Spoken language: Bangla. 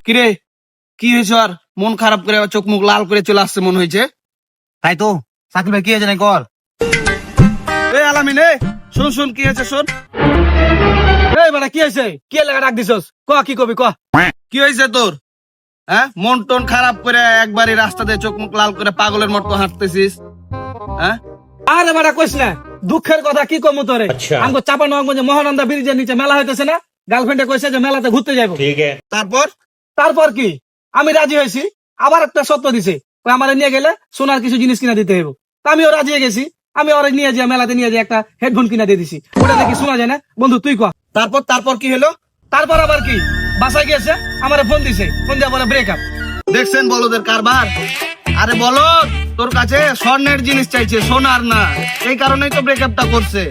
কিরে কি হয়েছে? আর মন খারাপ করে আবার চোখ মুখ লাল করে চলে আসছে মনে হয়েছে। তাই তো শাকিল ভাই কি হয়েছে না কর। এই আলামিন, শুন শুন কি হয়েছে শোন। এই বেটা কি হয়েছে? কি লাগা ডাক দিছস? ক কি কবি ক। কি হয়েছে তোর? হ্যাঁ, মন টন খারাপ করে একবারই রাস্তাতে চোখ মুখ লাল করে পাগলের মতো হাঁটতেছিস। হ্যাঁ, আরে বেটা কইস না, দুঃখের কথা কি কমু তোরে। আমগো চাপানগঞ্জে মহানন্দা ব্রিজের নিচে মেলা হইতেছে না, গার্লফ্রেন্ডে কইছে যে মেলাতে ঘুরতে যাবো। তারপর তারপর কি আমি রাজি হয়েছি, আবার একটা শর্ত দিছে, ওই আমারে নিয়ে গেলে সোনার কিছু জিনিস কিনা দিতে হইব। তা আমিও রাজি হয়ে গেছি, আমি ওরে নিয়ে যাই মেলাতে নিয়ে যাই একটা হেডফোন কিনা দিয়ে দিছি, ওটা দেখি শোনা যায় না। বন্ধু তুই ক। তারপর তারপর কি হলো? তারপর আবার কি, বাসায় গেছে আমারে ফোন দিছে, ফোন দিয়ে বলে ব্রেকআপ। দেখছেন বলদের কারবার? আরে বলো, তোর কাছে স্বর্ণের জিনিস চাইছে, সোনার না। এই কারণেই তো ব্রেকআপটা করছে।